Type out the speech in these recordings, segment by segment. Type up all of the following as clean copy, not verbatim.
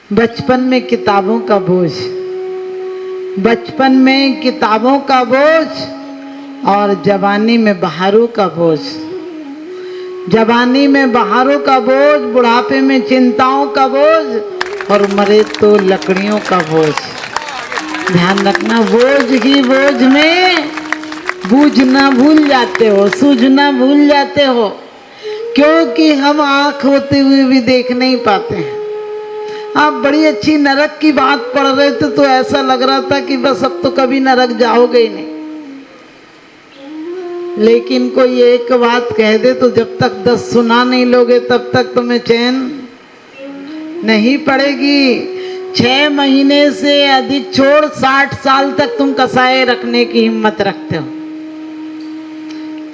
बचपन में किताबों का बोझ, बचपन में किताबों का बोझ और जवानी में बहारों का बोझ, जवानी में बहारों का बोझ, बुढ़ापे में चिंताओं का बोझ और मरे तो लकड़ियों का बोझ। ध्यान रखना, बोझ ही बोझ में बूझना भूल जाते हो, सूझना भूल जाते हो, क्योंकि हम आँख होते हुए भी देख नहीं पाते हैं। आप बड़ी अच्छी नरक की बात पढ़ रहे थे तो ऐसा लग रहा था कि बस अब तो कभी नरक जाओगे ही नहीं। लेकिन कोई एक बात कह दे तो जब तक 10 सुना नहीं लोगे तब तक तुम्हें चैन नहीं पड़ेगी। 6 महीने से अधिक छोड़ 60 साल तक तुम कसाए रखने की हिम्मत रखते हो।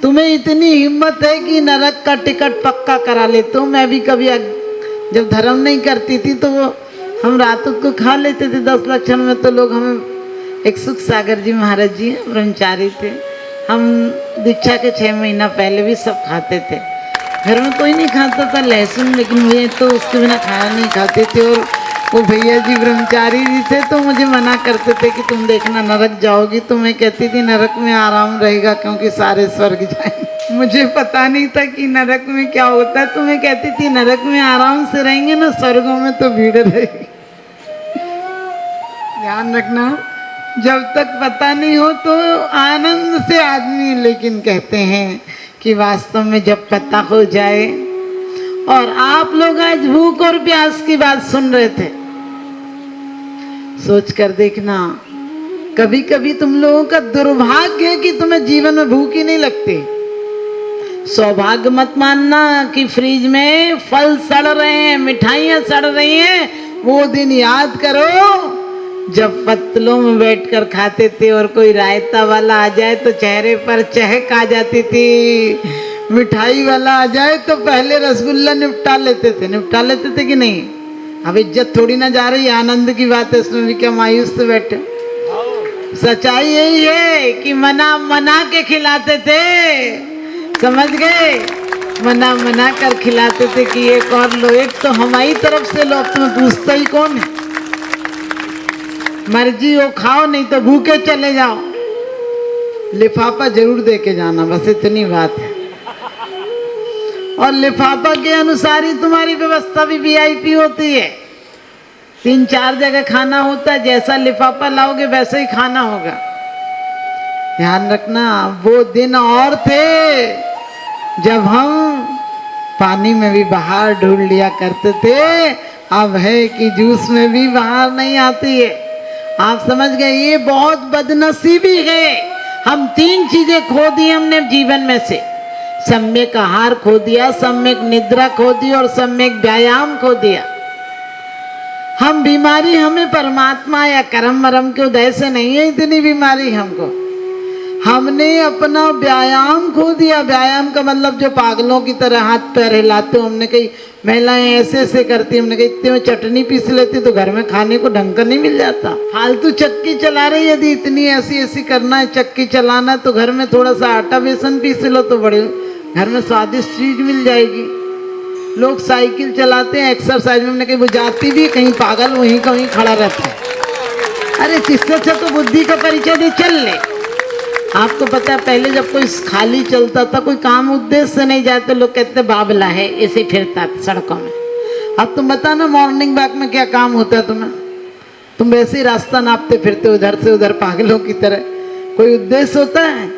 तुम्हें इतनी हिम्मत है कि नरक का टिकट पक्का करा लेते हो। मैं भी कभी जब धर्म नहीं करती थी तो वो हम रातों को खा लेते थे 10 लक्षण में। तो लोग हमें, एक सुख सागर जी महाराज जी ब्रह्मचारी थे, हम दीक्षा के 6 महीना पहले भी सब खाते थे। घर में कोई नहीं खाता था लहसुन, लेकिन वे तो उसके बिना खाना नहीं खाते थे। और वो भैया जी ब्रह्मचारी जी थे तो मुझे मना करते थे कि तुम देखना नरक जाओगी। तो मैं कहती थी नरक में आराम रहेगा क्योंकि सारे स्वर्ग जाएंगे। मुझे पता नहीं था कि नरक में क्या होता है। तो मैं कहती थी नरक में आराम से रहेंगे ना, स्वर्गों में तो भीड़ रहेगी। ध्यान रखना, जब तक पता नहीं हो तो आनंद से आदमी, लेकिन कहते हैं कि वास्तव में जब पता हो जाए। और आप लोग आज भूख और प्यास की बात सुन रहे थे, सोच कर देखना, कभी कभी तुम लोगों का दुर्भाग्य है कि तुम्हें जीवन में भूख ही नहीं लगती। सौभाग्य मत मानना कि फ्रिज में फल सड़ रहे हैं, मिठाइयाँ सड़ रही हैं। वो दिन याद करो जब पत्तलों में बैठकर खाते थे और कोई रायता वाला आ जाए तो चेहरे पर चहक आ जाती थी। मिठाई वाला आ जाए तो पहले रसगुल्ला निपटा लेते थे कि नहीं? अब इज्जत थोड़ी ना जा रही, आनंद की बात है, इसमें भी क्या मायूस से बैठे। सच्चाई यही है कि मना के खिलाते थे, समझ गए? मना कर खिलाते थे कि एक और लो, एक तो हमारी तरफ से लो, अब तुम्हें पूछता ही कौन है। मर्जी हो खाओ, नहीं तो भूखे चले जाओ। लिफाफा जरूर दे के जाना, बस इतनी बात है। और लिफाफा के अनुसार ही तुम्हारी व्यवस्था भी वीआईपी होती है। 3-4 जगह खाना होता है, जैसा लिफाफा लाओगे वैसे ही खाना होगा। ध्यान रखना, वो दिन और थे जब हम पानी में भी बाहर ढूंढ लिया करते थे। अब है कि जूस में भी बाहर नहीं आती है। आप समझ गए? ये बहुत बदनसीबी है। हम 3 चीजें खो दी हमने जीवन में से। सम्यक आहार खो दिया, सम्यक निद्रा खो दी और सम्यक व्यायाम खो दिया। हम बीमारी हमें परमात्मा या कर्म मरम के उदय से नहीं है, इतनी बीमारी हमको। हमने अपना व्यायाम खो दिया। व्यायाम का मतलब जो पागलों की तरह हाथ पैर हिलाते हो। हमने कही महिलाएं ऐसे करती, हमने कही इतने में चटनी पीस लेती तो घर में खाने को ढंग का नहीं मिल जाता। फालतू चक्की चला रही, यदि इतनी ऐसी करना है, चक्की चलाना, तो घर में थोड़ा सा आटा बेसन पीस लो तो बड़े घर में स्वादिष्ट चीज मिल जाएगी। लोग साइकिल चलाते हैं एक्सरसाइज में, हमने कही वो जाती भी कहीं पागल वहीं का वहीं खड़ा रहता है। अरे जिससे अच्छा तो बुद्धि का परिचय दे, चल ले। आपको पता है पहले जब कोई खाली चलता था, कोई काम उद्देश्य से नहीं जाते, लोग कहते बाबला है, ऐसे फिरता सड़कों में। अब तुम बता ना मॉर्निंग वॉक में क्या काम होता है तुम्हें? तुम वैसे ही रास्ता नापते फिरते हो इधर से उधर पागलों की तरह। कोई उद्देश्य होता है?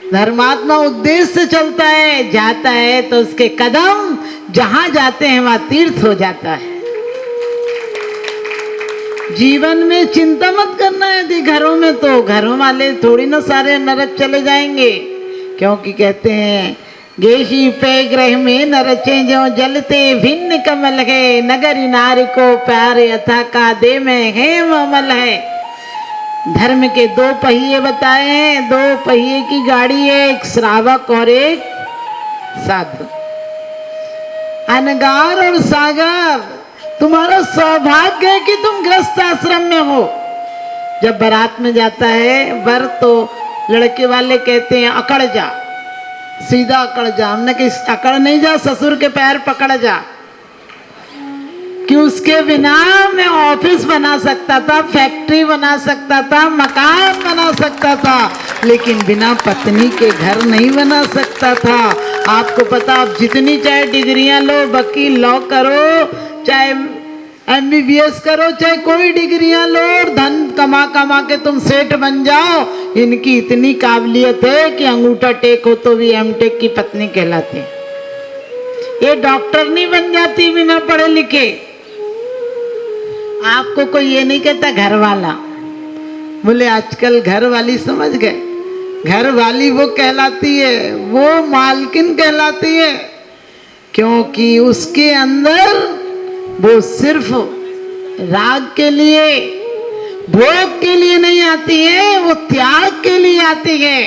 धर्मात्मा उद्देश्य से चलता है, जाता है तो उसके कदम जहां जाते हैं वहां तीर्थ हो जाता है। जीवन में चिंता मत करना है। यदि घरों में तो घरों वाले थोड़ी ना सारे नरक चले जाएंगे, क्योंकि कहते हैं गेशी पे ग्रह में नरचे जो जलते भिन्न कमल है, नगरी नारी को प्यार यथा का दे में है अमल है। धर्म के 2 पहिए बताए हैं। 2 पहिए की गाड़ी है, एक श्रावक और एक साधु। अनगार और सागर, तुम्हारा सौभाग्य है कि तुम गृहस्थ आश्रम में हो। जब बारात में जाता है वर तो लड़के वाले कहते हैं अकड़ जा, सीधा अकड़ जा। हमने कहा अकड़ नहीं जा, ससुर के पैर पकड़ जा। कि उसके बिना मैं ऑफिस बना सकता था, फैक्ट्री बना सकता था, मकान बना सकता था, लेकिन बिना पत्नी के घर नहीं बना सकता था। आपको पता, आप जितनी चाहे डिग्रियां लो, वकील लॉ करो, चाहे MBBS करो, चाहे कोई डिग्रियां लो, और धन कमा कमा के तुम सेठ बन जाओ, इनकी इतनी काबिलियत है कि अंगूठा टेक हो तो भी M.Tech की पत्नी कहलाती। ये डॉक्टर नहीं बन जाती बिना पढ़े लिखे। आपको कोई ये नहीं कहता घर वाला, बोले आजकल घर वाली समझ गए, घर वाली वो कहलाती है, वो मालकिन कहलाती है, क्योंकि उसके अंदर वो सिर्फ राग के लिए, भोग के लिए नहीं आती है, वो त्याग के लिए आती है।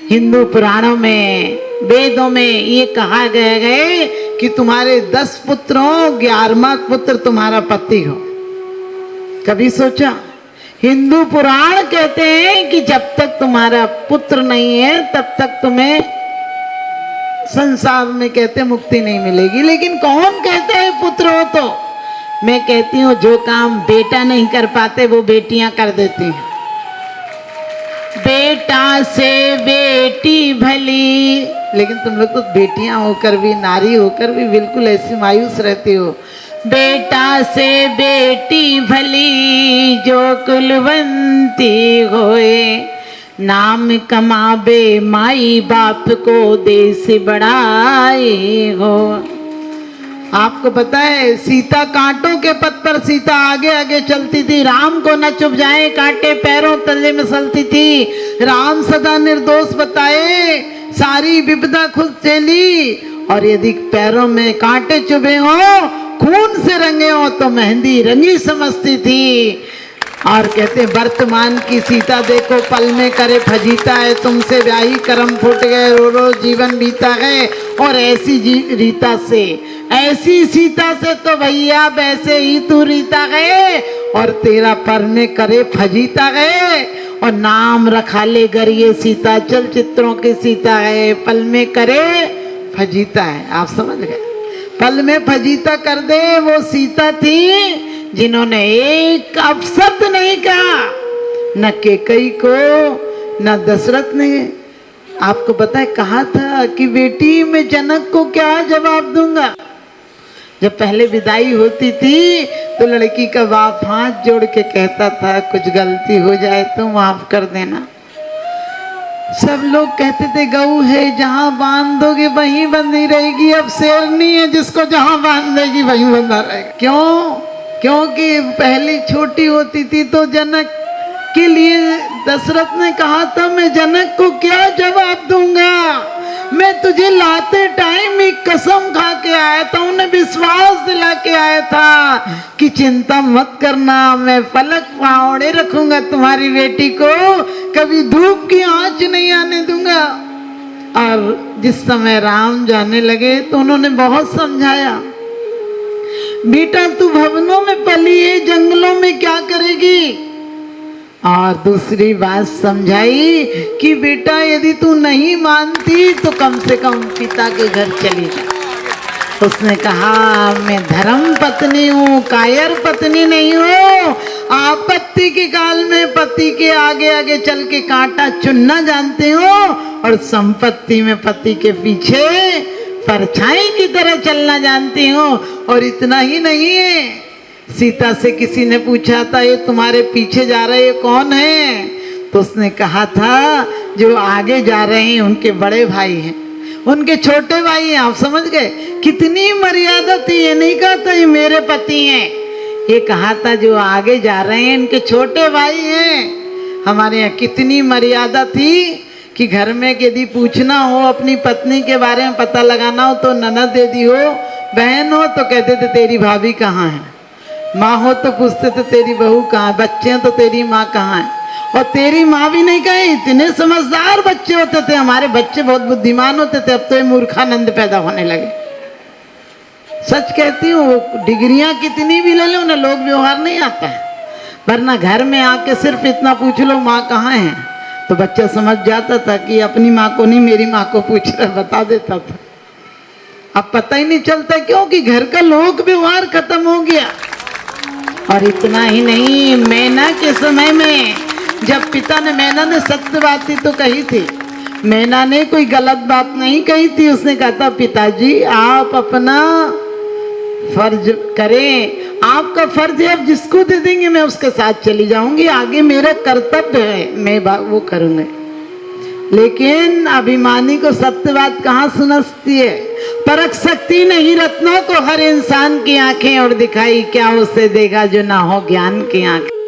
हिंदू पुराणों में, वेदों में ये कहा गया है कि तुम्हारे 10 पुत्र हो, 11वां पुत्र तुम्हारा पति हो। कभी सोचा? हिंदू पुराण कहते हैं कि जब तक तुम्हारा पुत्र नहीं है तब तक तुम्हें संसार में कहते मुक्ति नहीं मिलेगी। लेकिन कौन कहता है पुत्र हो? तो मैं कहती हूँ जो काम बेटा नहीं कर पाते वो बेटियां कर देती हैं। बेटा से बेटी भली, लेकिन तुम लोग तो बेटियां होकर भी, नारी होकर भी बिल्कुल ऐसी मायूस रहती हो। बेटा से बेटी भली जो कुलवंती होए, नाम कमाबे माई बाप को देश बढ़ाए हो। आपको पता है सीता कांटों के पथ पर सीता आगे आगे चलती थी, राम को न चुभ जाए कांटे पैरों तले में सलती थी। राम सदा निर्दोष बताए, सारी विपदा खुद झेली, और यदि पैरों में कांटे चुभे हो, खून से रंगे हो तो मेहंदी रंगी समझती थी। और कहते वर्तमान की सीता देखो पल में करे फजीता है, तुमसे ब्याही करम फूट गए, रो रो जीवन बीता है। और ऐसी रीता से, ऐसी सीता से तो भैया वैसे ही तू रीता गए, और तेरा पर में करे फजीता गए। और नाम रखा ले गर ये सीता, चलचित्रों की सीता है, पल में करे फजीता है। आप समझ गए? पल में फजीता कर दे वो सीता थी जिन्होंने एक अपशब्द नहीं कहा, न कैकेयी को न दशरथ ने। आपको पता है कहा था कि बेटी मैं जनक को क्या जवाब दूंगा। जब पहले विदाई होती थी तो लड़की का बाप हाथ जोड़ के कहता था कुछ गलती हो जाए तो माफ कर देना। सब लोग कहते थे गऊ है जहां बांध दोगे वहीं बंधी रहेगी, अब शेरनी है जिसको जहां बांध देगी वहीं बंधा रहेगा। क्यों? क्योंकि पहले छोटी होती थी तो जनक के लिए दशरथ ने कहा था मैं जनक को क्या जवाब दूंगा, मैं तुझे लाते टाइम एक कसम खा के आया था, उन्हें विश्वास दिला के आया था कि चिंता मत करना, मैं पलक फावड़े रखूंगा तुम्हारी बेटी को, कभी धूप की आंच नहीं आने दूंगा। और जिस समय राम जाने लगे तो उन्होंने बहुत समझाया, बेटा तू भवनों में पली है, जंगलों में क्या करेगी। और दूसरी बात समझाई कि बेटा यदि तू नहीं मानती तो कम से कम पिता के घर चली जा। उसने कहा मैं धर्म पत्नी हूँ, कायर पत्नी नहीं हूँ। आपत्ति के काल में पति के आगे आगे चल के कांटा चुनना जानती हूँ, और संपत्ति में पति के पीछे परछाई की तरह चलना जानती हूँ। और इतना ही नहीं है, सीता से किसी ने पूछा था ये तुम्हारे पीछे जा रहे ये कौन है, तो उसने कहा था जो आगे जा रहे हैं उनके बड़े भाई हैं, उनके छोटे भाई हैं। आप समझ गए कितनी मर्यादा थी। ये नहीं कहा था ये मेरे पति हैं, ये कहा था जो आगे जा रहे हैं इनके छोटे भाई हैं। हमारे यहाँ कितनी मर्यादा थी कि घर में यदि पूछना हो अपनी पत्नी के बारे में पता लगाना हो तो ननद दीदी हो, बहन हो तो कहते थे तेरी भाभी कहाँ है, माँ हो तो पूछते थे तेरी बहू कहाँ, बच्चे हैं तो तेरी माँ कहाँ है। और तेरी माँ भी नहीं कहे, इतने समझदार बच्चे होते थे हमारे, बच्चे बहुत बुद्धिमान होते थे। अब तो ये मूर्खानंद पैदा होने लगे। सच कहती हूँ, डिग्रियां कितनी भी ले लो उन्हें लोग व्यवहार नहीं आता है, वरना घर में आके सिर्फ इतना पूछ लो माँ कहाँ है तो बच्चा समझ जाता था कि अपनी माँ को नहीं मेरी माँ को पूछ रहा, बता देता था। अब पता ही नहीं चलता क्योंकि घर का लोक व्यवहार खत्म हो गया। और इतना ही नहीं, मैना के समय में जब पिता ने, मैना ने सत्य बात ही तो कही थी, मैना ने कोई गलत बात नहीं कही थी। उसने कहा था पिताजी आप अपना फर्ज करें, आपका फर्ज है, अब जिसको दे देंगे मैं उसके साथ चली जाऊंगी, आगे मेरा कर्तव्य है, मैं वो करूंगा। लेकिन अभिमानी को सत्य बात कहाँ सुनती है। परख सकती नहीं रत्नों को हर इंसान की आंखें, और दिखाई क्या उसे देगा जो ना हो ज्ञान की आंखें।